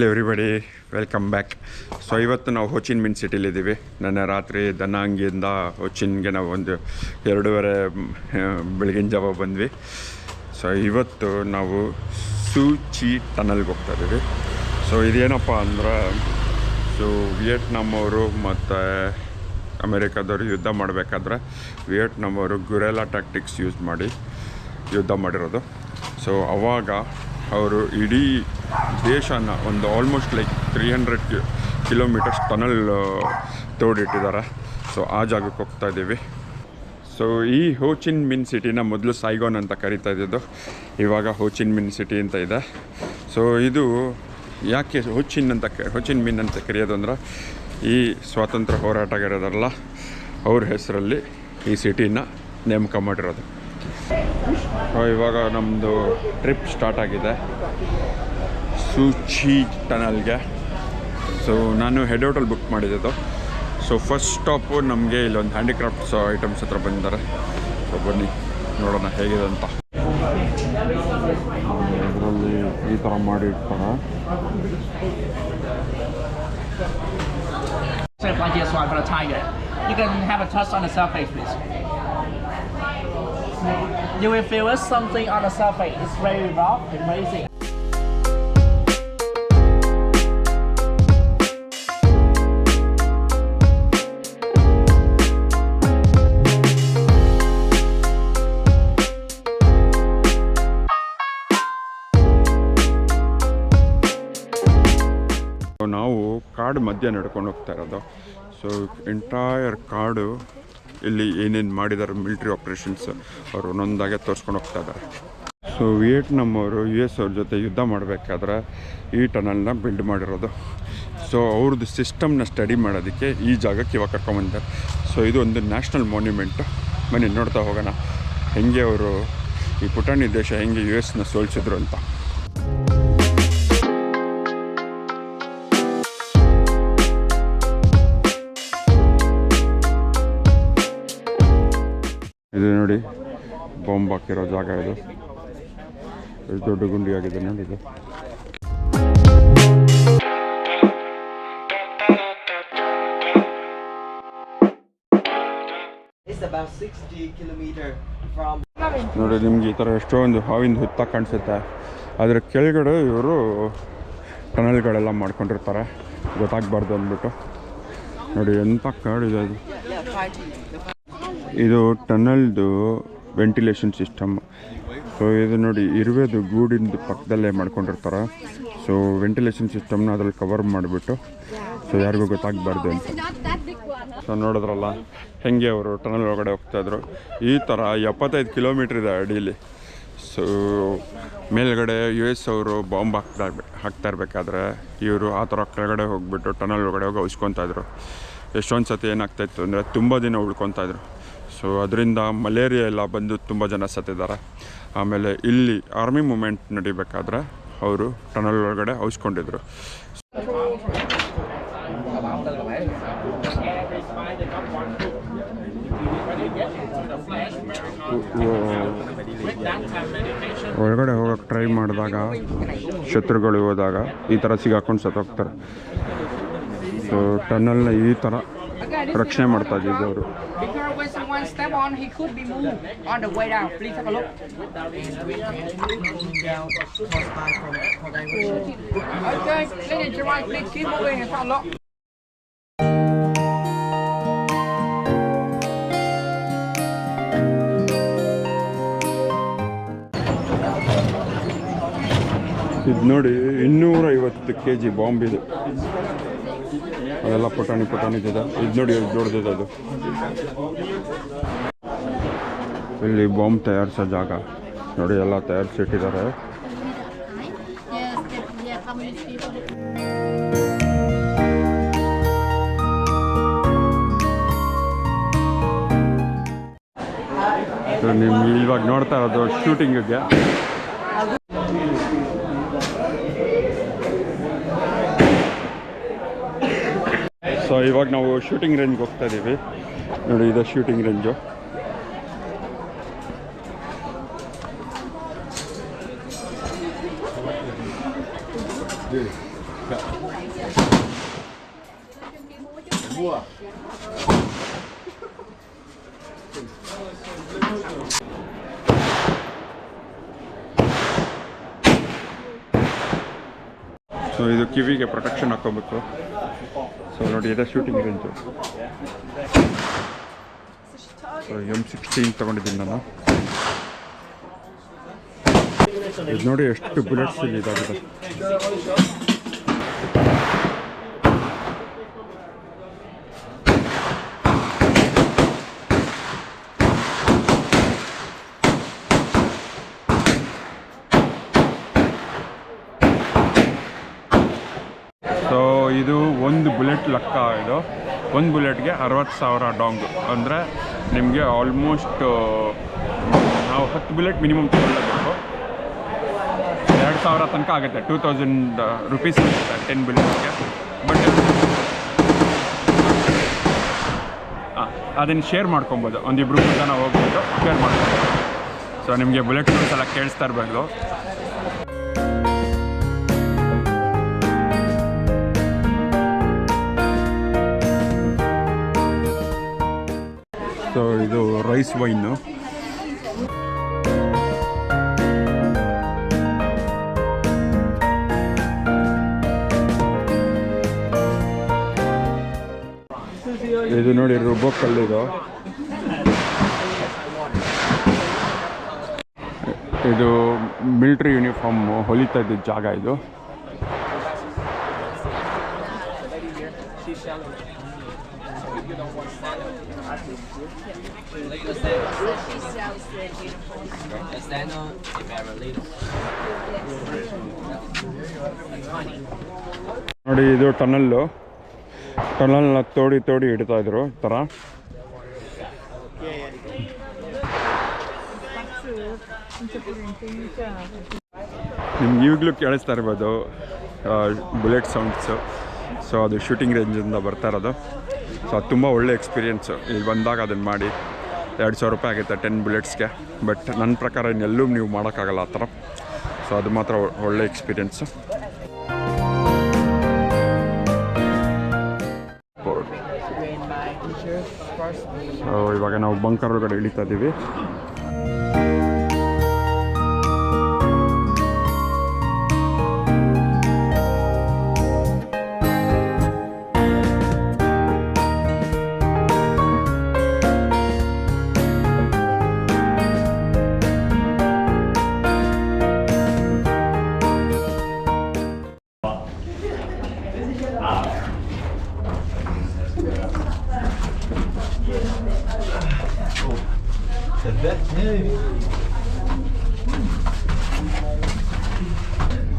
Hello everybody, welcome back. So ಇವತ್ತು ನಾವು ಹೋಚಿನ್ ಮಿನ್ ಸಿಟಿಲಿದ್ದೀವಿ. ನನ್ನ ರಾತ್ರಿ ದನಾಂಗಿಯಿಂದ ಹೋಚಿನ್ಗೆ ನಾವು ಒಂದು 2:30 ಬೆಳಗಿನ ಜಾವ ಬಂದ್ವಿ. ಸೊ ಇವತ್ತು ನಾವು ಸೂಚಿ ಟನಲ್ಗೆ ಹೋಗ್ತಾ ಇದ್ದೀವಿ. ಸೊ ಇದೇನಪ್ಪ ಅಂದ್ರೆ, ಸೊ ವಿಯೆಟ್ನಾಮ್ ಅವರು ಮತ್ತು ಅಮೇರಿಕಾದವರು ಯುದ್ಧ ಮಾಡಬೇಕಾದ್ರೆ ವಿಯೆಟ್ನಾಮ್ ಅವರು ಗುರೆಲಾ ಟ್ಯಾಕ್ಟಿಕ್ಸ್ ಯೂಸ್ ಮಾಡಿ ಯುದ್ಧ ಮಾಡಿರೋದು. ಸೊ ಅವಾಗ ಅವರು ಇಡೀ ದೇಶನ ಒಂದು ಆಲ್ಮೋಸ್ಟ್ ಲೈಕ್ 300 ಕಿಲೋಮೀಟರ್ಸ್ ಟನಲ್ ತೋಡಿಟ್ಟಿದ್ದಾರೆ. ಸೊ ಆ ಜಾಗಕ್ಕೆ ಹೋಗ್ತಾ ಇದ್ದೀವಿ. ಸೊ ಈ ಹೋಚಿನ್ ಮಿನ್ ಸಿಟಿನ ಮೊದಲು ಸೈಗೋನ್ ಅಂತ ಕರಿತಾ ಇದ್ದಿದ್ದು, ಇವಾಗ ಹೋಚಿನ್ ಮಿನ್ ಸಿಟಿ ಅಂತ ಇದೆ. ಸೊ ಇದು ಯಾಕೆ ಹೋಚಿನ್ ಮಿನ್ ಅಂತ ಕರೆಯೋದು ಅಂದ್ರೆ, ಈ ಸ್ವಾತಂತ್ರ್ಯ ಹೋರಾಟಗಾರರಲ್ಲ ಅವ್ರ ಹೆಸರಲ್ಲಿ ಈ ಸಿಟಿನ ನೇಮಕ ಮಾಡಿರೋದು. ಇವಾಗ ನಮ್ಮದು ಟ್ರಿಪ್ ಸ್ಟಾರ್ಟ್ ಆಗಿದೆ ಸೂಚಿ ಟನಲ್ಗೆ. ಸೊ ನಾನು ಹೆಡ್ ಹೋಟೆಲ್ ಬುಕ್ ಮಾಡಿದ್ದು. ಸೊ ಫಸ್ಟ್ ಸ್ಟಾಪು ನಮಗೆ ಇಲ್ಲೊಂದು ಹ್ಯಾಂಡಿಕ್ರಾಫ್ಟ್ಸ್ ಐಟಮ್ಸ್ ಹತ್ರ ಬಂದಿದ್ದಾರೆ. ಸೊ ಬನ್ನಿ ನೋಡೋಣ ಹೇಗಿದೆ ಅಂತ. ಇದರಲ್ಲಿ ಈ ಥರ ಮಾಡಿ ಇಡ್ತಾರೆ. You can have a touch on the surface, please. You will feel something on the surface. It's very rough and amazing. ನಾವು ಕಾಡು ಮಧ್ಯೆ ನಡ್ಕೊಂಡು ಹೋಗ್ತಾ ಇರೋದು. ಸೊ ಎಂಟೈರ್ ಕಾಡು ಇಲ್ಲಿ ಏನೇನು ಮಾಡಿದ್ದಾರೆ ಮಿಲಿಟ್ರಿ ಆಪ್ರೇಷನ್ಸ್ ಅವರು ಒಂದೊಂದಾಗೆ ತೋರಿಸ್ಕೊಂಡು ಹೋಗ್ತಾ ಇದ್ದಾರೆ. ಸೊ ವಿಯೆಟ್ನಾಮ್ ಅವರು US ಅವ್ರ ಜೊತೆ ಯುದ್ಧ ಮಾಡಬೇಕಾದ್ರೆ ಈ ಟನಲ್ನ ಬಿಲ್ಡ್ ಮಾಡಿರೋದು. ಸೊ ಅವ್ರದ್ದು ಸಿಸ್ಟಮ್ನ ಸ್ಟಡಿ ಮಾಡೋದಕ್ಕೆ ಈ ಜಾಗಕ್ಕೆ ಇವಾಗ ಕರ್ಕೊಂಬಂದಿದ್ದಾರೆ. ಸೊ ಇದು ಒಂದು ನ್ಯಾಷನಲ್ ಮಾನ್ಯುಮೆಂಟ್. ಬನ್ನಿ ನೋಡ್ತಾ ಹೋಗೋಣ ಹೆಂಗೆ ಅವರು ಈ ಪುಟಾಣಿ ದೇಶ ಹೆಂಗೆ US ಸೋಲಿಸಿದ್ರು ಅಂತ. ಇದು ನೋಡಿ, ಬಾಂಬ್ ಹಾಕಿರೋ ಜಾಗ ಇದು. ಎಷ್ಟು ದೊಡ್ಡ ಗುಂಡಿ ಆಗಿದೆ ನೋಡಿ ಇದು. ನೋಡಿ, ನಿಮ್ಗೆ ಈ ಥರ ಎಷ್ಟೊಂದು ಹಾವಿಂದ ಹುತ್ತ ಕಾಣಿಸುತ್ತೆ. ಅದರ ಕೆಳಗಡೆ ಇವರು ಟನಲ್ಗಳೆಲ್ಲ ಮಾಡ್ಕೊಂಡಿರ್ತಾರೆ, ಗೊತ್ತಾಗಬಾರ್ದು ಅಂದ್ಬಿಟ್ಟು. ನೋಡಿ ಎಂಥ ಕಾಡಿದೆ ಅದು. ಇದು ಟನಲ್ದು ವೆಂಟಿಲೇಷನ್ ಸಿಸ್ಟಮ್. ಸೊ ಇದು ನೋಡಿ, ಇರುವೆದು ಗೂಡಿಂದು ಪಕ್ಕದಲ್ಲೇ ಮಾಡ್ಕೊಂಡಿರ್ತಾರೆ. ಸೊ ವೆಂಟಿಲೇಷನ್ ಸಿಸ್ಟಮ್ನ ಅದ್ರಲ್ಲಿ ಕವರ್ ಮಾಡಿಬಿಟ್ಟು ಸೊ ಯಾರಿಗೂ ಗೊತ್ತಾಗಬಾರ್ದು ಅಂತ. ಸೊ ನೋಡಿದ್ರಲ್ಲ ಹೆಂಗೆ ಅವರು ಟನಲ್ ಒಳಗಡೆ ಹೋಗ್ತಾಯಿದ್ರು. ಈ ಥರ 75 ಕಿಲೋಮೀಟ್ರ್ ಇದೆ ಅಡೀಲಿ. ಸೊ ಮೇಲ್ಗಡೆ US ಅವರು ಬಾಂಬ್ ಹಾಕ್ತಾ ಇರಬೇಕಾದ್ರೆ ಇವರು ಆ ಥರ ಕೆಳಗಡೆ ಹೋಗಿಬಿಟ್ಟು ಟನಲ್ ಒಳಗಡೆ ಹೋಗಿ ಉಳಿಸ್ಕೊತಾಯಿದ್ರು. ಎಷ್ಟೊಂದು ಸತಿ ಏನಾಗ್ತಾಯಿತ್ತು ಅಂದರೆ ತುಂಬ ದಿನ ಉಳ್ಕೊತಾಯಿದ್ರು. ಸೊ ಅದರಿಂದ ಮಲೇರಿಯಾ ಎಲ್ಲ ಬಂದು ತುಂಬ ಜನ ಸತ್ತಿದ್ದಾರೆ. ಆಮೇಲೆ ಇಲ್ಲಿ ಆರ್ಮಿ ಮೂಮೆಂಟ್ ನಡಿಬೇಕಾದ್ರೆ ಅವರು ಟನಲ್ ಒಳಗಡೆ ಔಸ್ಕೊಂಡಿದ್ರು. ಒಳಗಡೆ ಹೋಗೋಕ್ಕೆ ಟ್ರೈ ಮಾಡಿದಾಗ ಶತ್ರುಗಳು ಹೋದಾಗ ಈ ಥರ ಸಿಗಾಕೊಂಡು ಸತ್ತೋಗ್ತಾರೆ. ಸೊ ಟನಲ್ನ ಈ ಥರ ರಕ್ಷಣೆ ಮಾಡ್ತಾ ಇದ್ದಿದ್ದು ಅವರು. One step on, he could be moved on the way down. Please take a look. Okay, ladies and gentlemen, please keep moving and follow. ಇದು ನೋಡಿ, 250 kg ಬಾಂಬ್ ಇದು. ಅದೆಲ್ಲ ಪುಟಾಣಿ ಇದೆ. ಇದು ನೋಡಿ ಎಷ್ಟು ದೊಡ್ಡದಿದೆ ಅದು. ಇಲ್ಲಿ ಬಾಂಬ್ ತಯಾರಿಸೋ ಜಾಗ ನೋಡಿ, ಎಲ್ಲ ತಯಾರಿಸಿಟ್ಟಿದ್ದಾರೆ. ನಿಮ್ಗೆ ಇವಾಗ ನೋಡ್ತಾ ಇರೋದು ಶೂಟಿಂಗಿಗೆ. ಸೊ ಇವಾಗ ನಾವು ಶೂಟಿಂಗ್ ರೇಂಜ್ಗೆ ಹೋಗ್ತಾ ಇದ್ದೀವಿ. ನೋಡಿ, ಇದು ಶೂಟಿಂಗ್ ರೇಂಜು. ಸೊ ಇದು ಕಿವಿಗೆ ಪ್ರೊಟೆಕ್ಷನ್ ಹಾಕೋಬೇಕು. ಸೊ ನೋಡಿ ಇದೆ ಶೂಟಿಂಗ್ ರೇಂಜು. ಸೊ M16 ತೊಗೊಂಡಿದ್ದೀನಿ ನಾನು. ಇದು ನೋಡಿ ಎಷ್ಟು ಬುಲೆಟ್ಸ್ ಇಲ್ಲಿ ಇದಾಗಿದೆ. ಸೊ ಇದು ಒಂದು ಬುಲೆಟ್ ಲೆಕ್ಕ. ಇದು ಒಂದು ಬುಲೆಟ್ಗೆ 60,000 ಡಾಂಗ್ ಅಂದರೆ ನಿಮಗೆ ಆಲ್ಮೋಸ್ಟ್ ನಾವು 10 ಬುಲೆಟ್ ಮಿನಿಮಮ್ ತೊಗೊಳ್ಳಬೇಕು. 2,000 ತನಕ ಆಗುತ್ತೆ. 2,000 ರುಪೀಸ್ ಆಗುತ್ತೆ 10 ಬುಲೆಟ್ಗೆ. ಬಟ್ ಅದನ್ನು ಶೇರ್ ಮಾಡ್ಕೊಬೋದು. ಒಂದಿಬ್ರು ಜನ ಹೋಗ್ಬಿಟ್ಟು ಶೇರ್ ಮಾಡ್ಕೊಬೋದು. ಸೊ ನಿಮಗೆ ಬುಲೆಟ್ ಎಲ್ಲ ಕೇಳಿಸ್ತಾ ಇರಬೇಕು. ಸೊ ಇದು ರೈಸ್ ವೈನು. ಇದು ನೋಡಿ ರುಬೋಕಲ್ಲಿದು. ಇದು ಮಿಲಿಟ್ರಿ ಯೂನಿಫಾರ್ಮ್ ಹೊಲಿತಾ ಇದ್ದ ಜಾಗ ಇದು. ನೋಡಿ ಇದು ಟನಲ್ಲು. ಟನಲ್ನ ತೋಡಿ ಇಡ್ತಾ ಇದ್ರು ಈ ಥರ. ನಿಮ್ಗೆ ಈಗಲೂ ಕೇಳಿಸ್ತಾ ಇರ್ಬೋದು ಬುಲೆಟ್ ಸೌಂಡ್ಸು. ಸೊ ಅದು ಶೂಟಿಂಗ್ ರೇಂಜಿಂದ ಬರ್ತಾ ಇರೋದು. ಸೊ ಅದು ತುಂಬ ಒಳ್ಳೆ ಎಕ್ಸ್ಪೀರಿಯೆನ್ಸು. ಇಲ್ಲಿ ಬಂದಾಗ ಅದನ್ನು ಮಾಡಿ 2,000 ರೂಪಾಯಿ ಆಗುತ್ತೆ 10 ಬುಲೆಟ್ಸ್ಗೆ. ಬಟ್ ನನ್ನ ಪ್ರಕಾರ ಇನ್ನೆಲ್ಲೂ ನೀವು ಮಾಡೋಕ್ಕಾಗಲ್ಲ ಆ ಥರ. ಸೊ ಅದು ಮಾತ್ರ ಒಳ್ಳೆ ಎಕ್ಸ್ಪೀರಿಯೆನ್ಸು. ಸೊ ಇವಾಗ ನಾವು ಬಂಕರ್ ಒಳಗಡೆ ಇಳಿತಾ ಇದ್ದೀವಿ.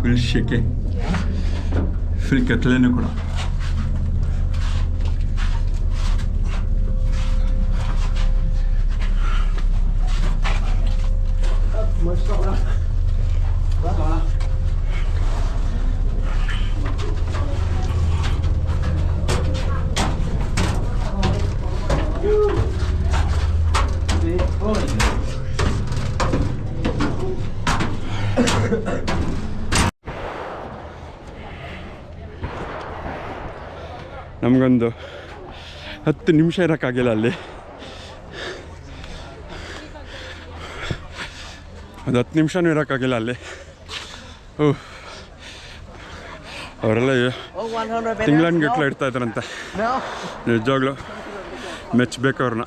ಫುಲ್ ಶೆಕೆ, ಫುಲ್ ಕತ್ಲೇನೂ ಕೂಡ. ನಮಗೊಂದು 10 ನಿಮಿಷ ಇರೋಕ್ಕಾಗಿಲ್ಲ ಅಲ್ಲಿ. ಒಂದು 10 ನಿಮಿಷನೂ ಇರೋಕ್ಕಾಗಿಲ್ಲ ಅಲ್ಲಿ. ಅವರೆಲ್ಲ ತಿಂಗಳನ್ಗಟ್ಲೆ ಇಡ್ತಾ ಇದ್ರಂತೆ. ನಿಜವಾಗ್ಲೂ ಮೆಚ್ಚಬೇಕು ಅವ್ರನ್ನ.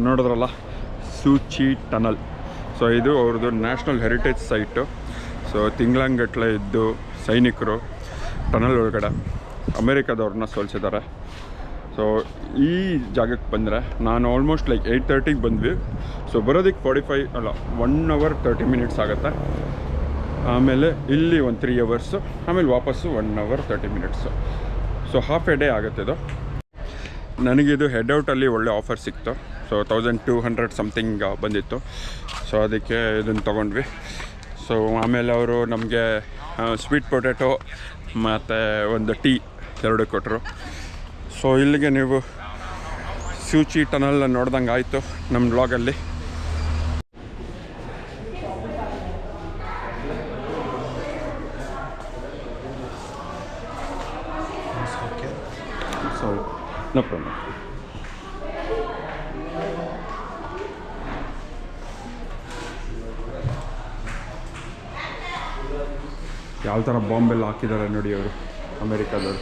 ನೋಡಿದ್ರಲ್ಲ ಸೂಚಿ ಟನಲ್. ಸೊ ಇದು ಅವ್ರದ್ದು ನ್ಯಾಷನಲ್ ಹೆರಿಟೇಜ್ ಸೈಟು. ಸೊ ತಿಂಗಳಂಗಟ್ಲೆ ಇದ್ದು ಸೈನಿಕರು ಟನಲ್ ಒಳಗಡೆ ಅಮೇರಿಕಾದವ್ರನ್ನ ಸೋಲಿಸಿದ್ದಾರೆ. ಸೊ ಈ ಜಾಗಕ್ಕೆ ಬಂದರೆ ನಾನು ಆಲ್ಮೋಸ್ಟ್ ಲೈಕ್ 8:30ಗೆ ಬಂದ್ವಿ. ಸೊ ಬರೋದಕ್ಕೆ 1 hour 30 minutes ಆಗುತ್ತೆ. ಆಮೇಲೆ ಇಲ್ಲಿ ಒಂದು 3 hours, ಆಮೇಲೆ ವಾಪಸ್ಸು 1 hour 30 minutes. So half A day ಆಗುತ್ತೆ ಇದು. ನನಗಿದು ಹೆಡ್ ಔಟಲ್ಲಿ ಒಳ್ಳೆ ಆಫರ್ ಸಿಕ್ತು. ಸೊ 1200 ಸಮಥಿಂಗ್ ಬಂದಿತ್ತು. ಸೊ ಅದಕ್ಕೆ ಇದನ್ನು ತೊಗೊಂಡ್ವಿ. ಸೊ ಆಮೇಲೆ ಅವರು ನಮಗೆ ಸ್ವೀಟ್ ಪೊಟ್ಯಾಟೊ ಮತ್ತು ಒಂದು ಟೀ 2 ಕೊಟ್ಟರು. ಸೊ ಇಲ್ಲಿಗೆ ನೀವು ಸೂಚಿ ಟನಲ್ ನೋಡ್ದಂಗೆ ಆಯಿತು ನಮ್ಮ ಬ್ಲಾಗಲ್ಲಿ. So no problem. ಯಾವ ಥರ ಬಾಂಬೆಲ್ಲ ಹಾಕಿದ್ದಾರೆ ನೋಡಿ ಅವರು ಅಮೇರಿಕಾದವರು.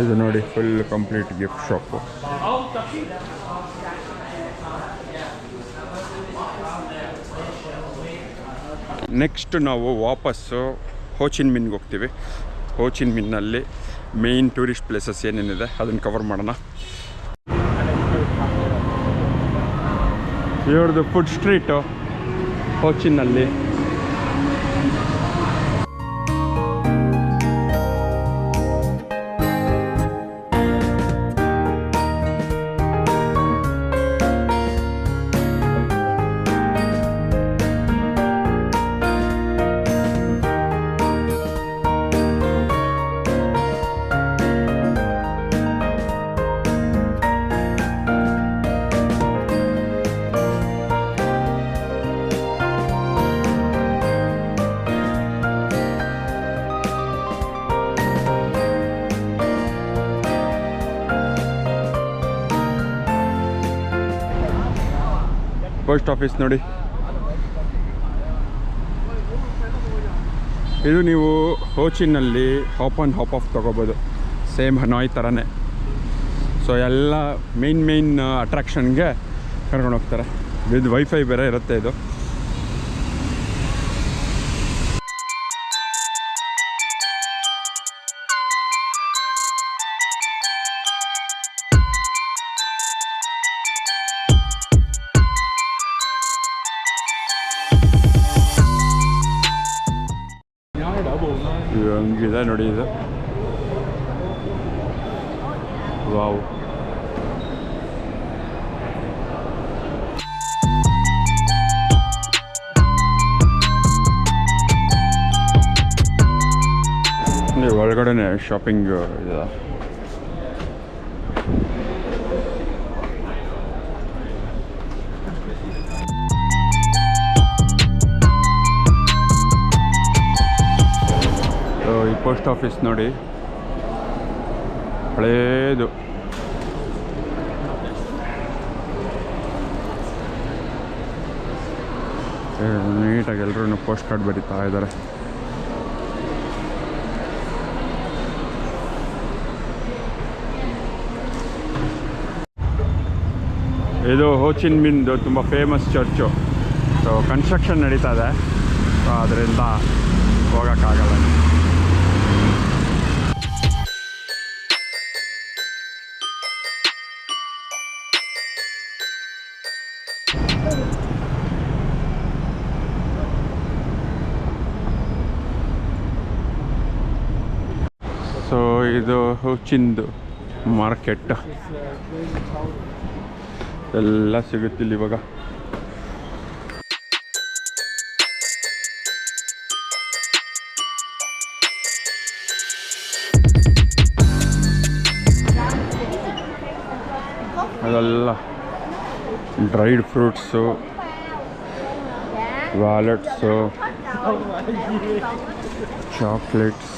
ಇದು ನೋಡಿ full complete gift shop. Next ನಾವು ವಾಪಸ್ಸು ಹೋ ಚಿನ್ ಮಿನ್ಗೆ ಹೋಗ್ತೀವಿ. ಹೋ ಚಿನ್ ಮಿನ್ನಲ್ಲಿ ಮೇಯ್ನ್ ಟೂರಿಸ್ಟ್ ಪ್ಲೇಸಸ್ ಏನೇನಿದೆ ಅದನ್ನು ಕವರ್ ಮಾಡೋಣ. ಇವ್ರದ್ದು ಫುಡ್ ಸ್ಟ್ರೀಟು ಹೋ ಚಿನ್ನಲ್ಲಿ. ಪೋಸ್ಟ್ ಆಫೀಸ್ ನೋಡಿ. ಇದು ನೀವು ಹೋ ಚಿನ್ನಲ್ಲಿ ಹಾಪ್ ಆನ್ ಹಾಪ್ ಆಫ್ ತೊಗೋಬೋದು, ಸೇಮ್ ಹನಾಯ್ ಥರನೇ. ಸೊ ಎಲ್ಲ ಮೇನ್ ಅಟ್ರಾಕ್ಷನ್ಗೆ ಕರ್ಕೊಂಡು ಹೋಗ್ತಾರೆ. ಇದು ವೈಫೈ ಬೇರೆ ಇರುತ್ತೆ ಇದು. ಹಂಗಿದೆ ನೋಡಿ ಇದು. ವಾವ್. ಒಳಗಡೆನೆ ಶಾಪಿಂಗ್ ಇದೆ. ಈ ಪೋಸ್ಟ್ ಆಫೀಸ್ ನೋಡಿ, ಹಳೇದು. ನೀಟಾಗಿ ಎಲ್ಲರೂ ಪೋಸ್ಟ್ ಕಾರ್ಡ್ ಬರೀತಾ ಇದ್ದಾರೆ. ಇದು ಹೋ ಚಿನ್ ಮಿನ್ದು ತುಂಬ ಫೇಮಸ್ ಚರ್ಚು. ಸೊ ಕನ್ಸ್ಟ್ರಕ್ಷನ್ ನಡೀತಾ ಇದೆ, ಸೊ ಅದರಿಂದ ಹೋಗೋಕ್ಕಾಗಲ್ಲ. ಸೊ ಇದು ಹೋ ಚಿನ್ದು ಮಾರ್ಕೆಟ್ ಎಲ್ಲ ಸಿಗುತ್ತಿಲ್ಲ ಇವಾಗ. ಅದೆಲ್ಲ dried fruits, wallets, chocolates,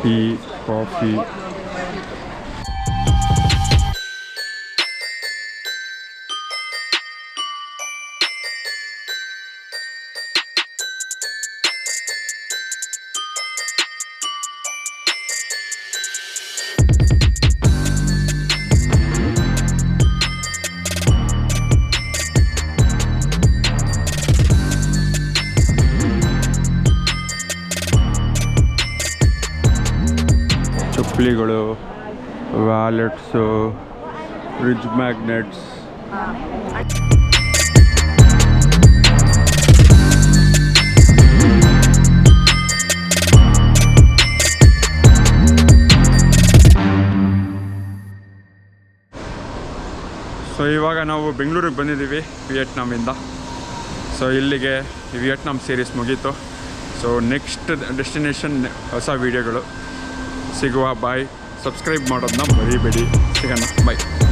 tea, coffee. ಚಪ್ಪಲಿಗಳು, ವ್ಯಾಲೆಟ್ಸು, ಫ್ರಿಡ್ಜ್ ಮ್ಯಾಗ್ನೆಟ್ಸ್. ಸೊ ಇವಾಗ ನಾವು ಬೆಂಗಳೂರಿಗೆ ಬಂದಿದ್ದೀವಿ ವಿಯೆಟ್ನಾಮಿಂದ. ಸೊ ಇಲ್ಲಿಗೆ ವಿಯೆಟ್ನಾಮ್ ಸೀರೀಸ್ ಮುಗೀತು. ಸೊ ನೆಕ್ಸ್ಟ್ ಡೆಸ್ಟಿನೇಷನ್ ಹೊಸ ವೀಡಿಯೋಗಳು ಸಿಗುವ. ಬಾಯ್. ಸಬ್ಸ್ಕ್ರೈಬ್ ಮಾಡೋದನ್ನ ಮರಿಬೇಡಿ. ಸಿಗೋಣ. ಬಾಯ್.